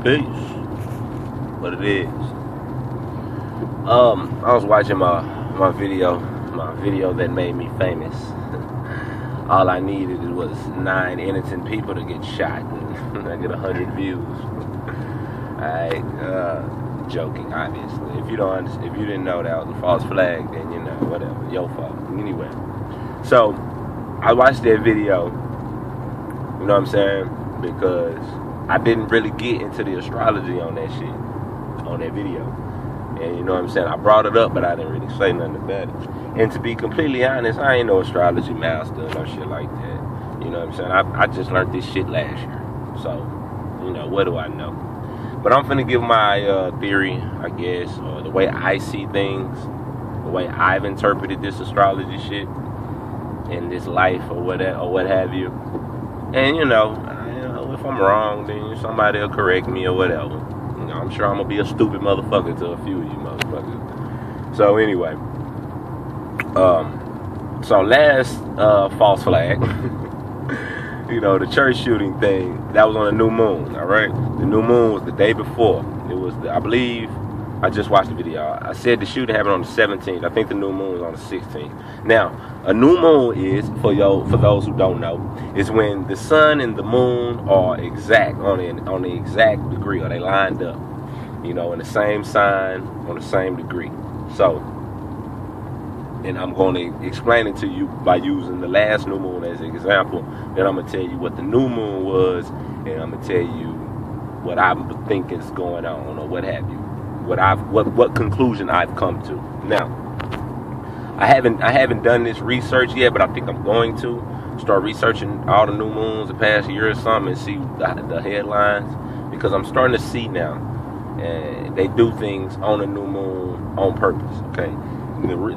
Peace. What it is. I was watching my video that made me famous. All I needed was 9 innocent people to get shot, and I get 100 views. Alright, joking, obviously. If you didn't know that was a false flag, then you know, whatever, your fault. Anyway, so I watched that video. You know what I'm saying? Because I didn't really get into the astrology on that shit, on that video. And you know what I'm saying? I brought it up, but I didn't really say nothing about it. And to be completely honest, I ain't no astrology master or no shit like that. You know what I'm saying? I just learned this shit last year. So, you know, what do I know? But I'm finna give my theory, I guess, or the way I see things, the way I've interpreted this astrology shit in this life or what have you. And, you know, if I'm wrong, then somebody will correct me or whatever. You know, I'm sure I'm gonna be a stupid motherfucker to a few of you motherfuckers. So anyway, so last false flag, you know, the church shooting thing, that was on a new moon. All right, the new moon was the day before. It was, I believe, I just watched the video. I said the shooting happened on the 17th. I think the new moon was on the 16th. Now, a new moon is, for those who don't know, is when the sun and the moon are exact on the exact degree, or they lined up, you know, in the same sign on the same degree. So, and I'm going to explain it to you by using the last new moon as an example. Then I'm going to tell you what the new moon was, and I'm going to tell you what I think is going on, or what have you. What conclusion I've come to. Now, I haven't done this research yet, but I think I'm going to start researching all the new moons the past year or something and see the headlines, because I'm starting to see now they do things on a new moon on purpose. Okay,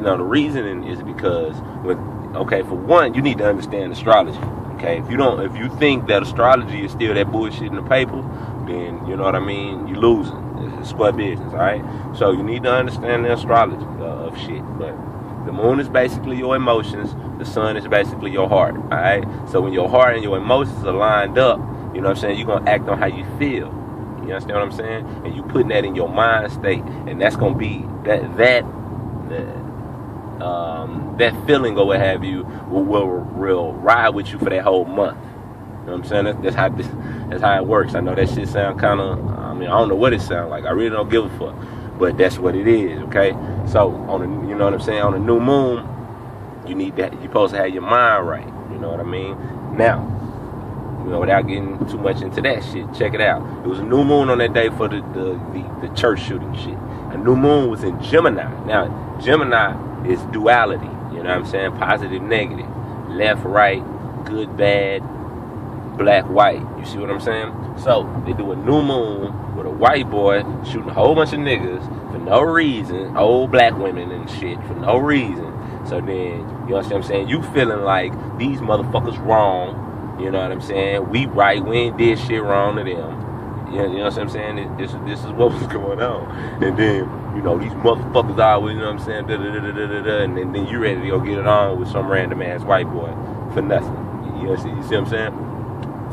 now the reasoning is because for one, you need to understand astrology. Okay, if you think that astrology is still that bullshit in the paper, then you know what I mean, you're losing. It's square business, alright? So you need to understand the astrology of shit. But the moon is basically your emotions. The sun is basically your heart, alright? So when your heart and your emotions are lined up, you know what I'm saying, you're going to act on how you feel. You understand what I'm saying? And you putting that in your mind state. And that's going to be that feeling or what have you will ride with you for that whole month. You know what I'm saying? That's how it works. I know that shit sound kind of, I don't know what it sounds like. I really don't give a fuck. But that's what it is, okay? So, you know what I'm saying? On a new moon, you're supposed to have your mind right. You know what I mean? Now, you know, without getting too much into that shit, check it out. It was a new moon on that day for the church shooting shit. A new moon was in Gemini. Now, Gemini is duality. You know what I'm saying? Positive, negative. Left, right, good, bad, black, white. You see what I'm saying? So they do a new moon with a white boy shooting a whole bunch of niggas for no reason, old black women and shit for no reason. So then, you know what I'm saying, you feeling like these motherfuckers wrong. You know what I'm saying? We right, we ain't did shit wrong to them. You know what I'm saying? This is what was going on. And then, you know, these motherfuckers always, you know what I'm saying, and then you ready to go get it on with some random ass white boy for nothing. You see what I'm saying?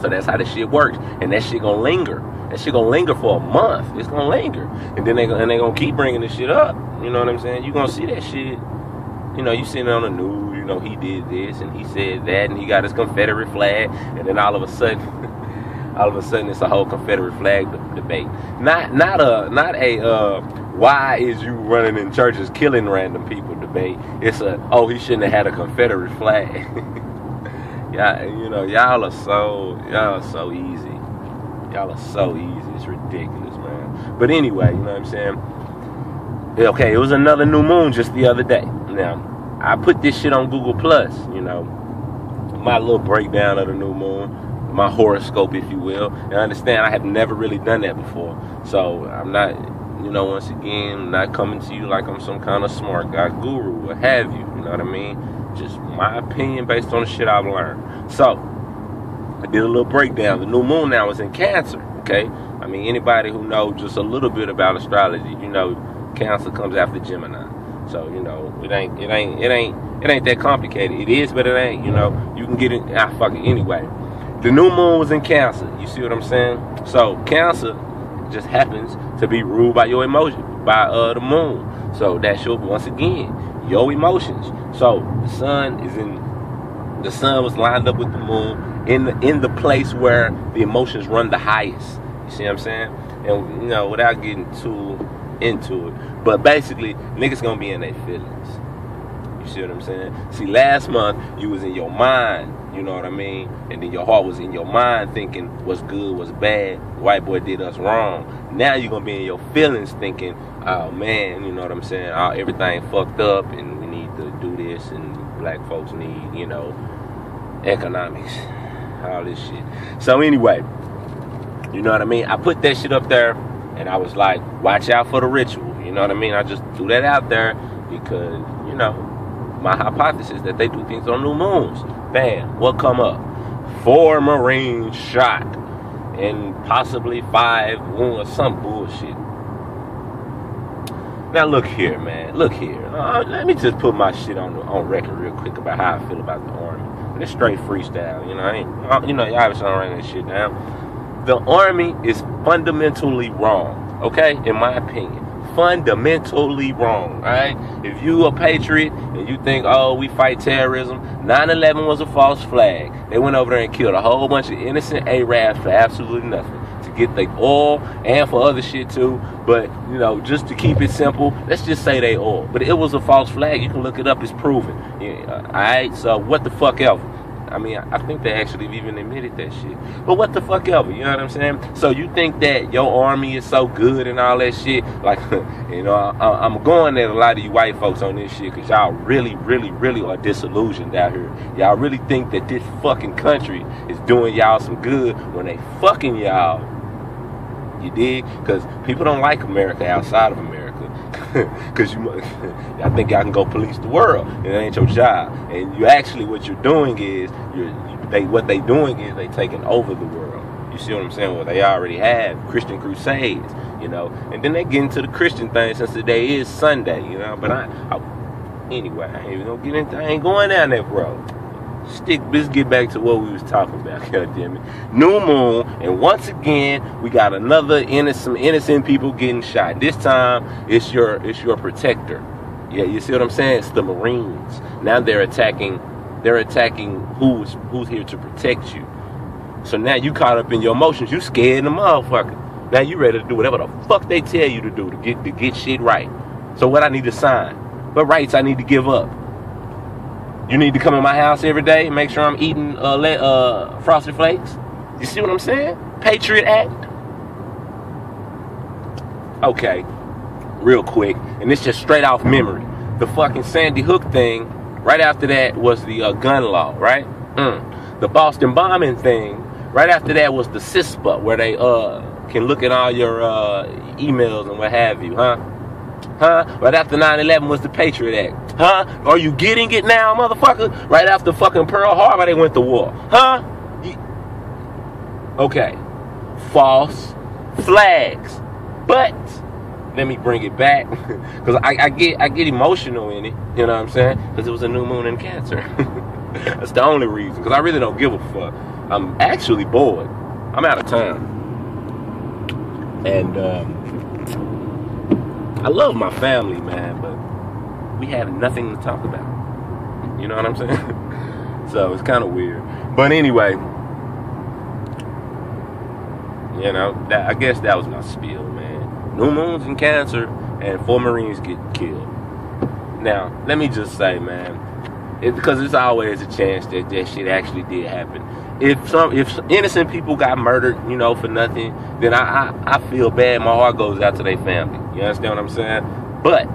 So that's how this shit works. And that shit gonna linger. That shit gonna linger for a month. It's gonna linger. And then they gonna keep bringing this shit up. You know what I'm saying? You gonna see that shit. You know, you seen it on the news. You know, he did this and he said that and he got his Confederate flag. And then all of a sudden, it's a whole Confederate flag debate. Not a why is you running in churches killing random people debate. It's he shouldn't have had a Confederate flag. Yeah, you know, y'all are so easy. Y'all are so easy. It's ridiculous, man. But anyway, you know what I'm saying? Okay, it was another new moon just the other day. Now, I put this shit on Google Plus, you know, my little breakdown of the new moon, my horoscope, if you will. And understand, I have never really done that before. So I'm not, you know, once again, not coming to you like I'm some kind of smart guy guru, what have you. You know what I mean? Just my opinion based on the shit I've learned. So, I did a little breakdown. The new moon now is in Cancer, okay? I mean, anybody who knows just a little bit about astrology, you know, Cancer comes after Gemini. So, you know, it ain't that complicated. It is, but it ain't, you know. You can get it, fuck it, anyway. The new moon was in Cancer. You see what I'm saying? So, Cancer just happens to be ruled by your emotion, by the moon. So that's your, once again, your emotions. So the sun was lined up with the moon in the place where the emotions run the highest. You see what I'm saying? And, you know, without getting too into it, but basically, niggas gonna be in their feelings. You see what I'm saying? See, last month, you was in your mind, you know what I mean? And then your heart was in your mind thinking what's good, what's bad, white boy did us wrong. Now you're gonna be in your feelings thinking, oh man, you know what I'm saying? Oh, everything fucked up and we need to do this and black folks need, you know, economics, all this shit. So anyway, you know what I mean? I put that shit up there and I was like, watch out for the ritual. You know what I mean? I just threw that out there because, you know, my hypothesis that they do things on new moons. Bam, what come up? 4 Marines shot and possibly 5 wounded, some bullshit. Now look here, man. Look here. Let me just put my shit on record real quick about how I feel about the Army. And it's straight freestyle. You know, y'all obviously don't write that shit down. The Army is fundamentally wrong. Okay, in my opinion. Fundamentally wrong, right? If you a patriot and you think, oh, we fight terrorism, 9/11 was a false flag. They went over there and killed a whole bunch of innocent Arabs for absolutely nothing, to get their oil and for other shit too. But, you know, just to keep it simple, let's just say they oil. But it was a false flag. You can look it up. It's proven. Yeah, all right, so what the fuck ever? I mean, I think they actually even admitted that shit. But what the fuck ever, you know what I'm saying? So you think that your army is so good and all that shit? Like, you know, I'm going at a lot of you white folks on this shit because y'all really, really, really are disillusioned out here. Y'all really think that this fucking country is doing y'all some good when they fucking y'all. You dig? Because people don't like America outside of America. Because I think y'all can go police the world, and it ain't your job. And you actually, what you're doing is, what they doing is they taking over the world. You see what I'm saying? Well, they already have Christian crusades, you know, and then they get into the Christian thing since today is Sunday, you know. But anyway, I ain't even gonna get into. I ain't going down that road. Let's get back to what we was talking about. God damn it. New moon, and once again we got another some innocent people getting shot. This time it's your protector. Yeah, you see what I'm saying? It's the Marines. Now they're attacking who's here to protect you. So now you caught up in your emotions. You scared the motherfucker. Now you ready to do whatever the fuck they tell you to do to get shit right. So what I need to sign? What rights I need to give up? You need to come in my house every day and make sure I'm eating Frosted Flakes. You see what I'm saying? Patriot Act. Okay, real quick, and it's just straight off memory. The fucking Sandy Hook thing, right after that was the gun law, right? The Boston bombing thing, right after that was the CISPA, where they can look at all your emails and what have you, huh? Right after 9/11 was the Patriot Act. Are you getting it now, motherfucker? Right after fucking Pearl Harbor, they went to war. Okay. False flags. But let me bring it back because I get emotional in it. You know what I'm saying? Because it was a new moon in Cancer. That's the only reason. Because I really don't give a fuck. I'm actually bored. I'm out of town. And I love my family, man, but we have nothing to talk about. You know what I'm saying? So it's kind of weird. But anyway, you know, I guess that was my spiel, man. New moons in Cancer and 4 Marines get killed. Now, let me just say, man, because there's always a chance that that shit actually did happen. If innocent people got murdered, you know, for nothing, then I feel bad. My heart goes out to their family. You understand what I'm saying? But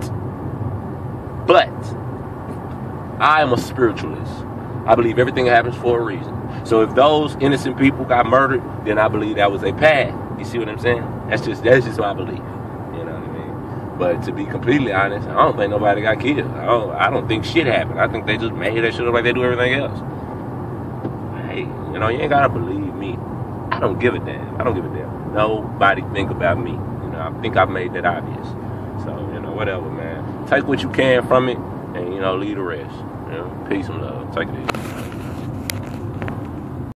I am a spiritualist. I believe everything happens for a reason. So if those innocent people got murdered, then I believe that was a path. You see what I'm saying? That's just my belief. You know what I mean? But to be completely honest, I don't think nobody got killed. I don't think shit happened. I think they just made that shit up like they do everything else. Hey, you know, you ain't gotta believe me. I don't give a damn. I don't give a damn. Nobody think about me. You know, I think I've made that obvious. So, you know, whatever, man. Take what you can from it and, you know, leave the rest. You know, peace and love. Take it easy.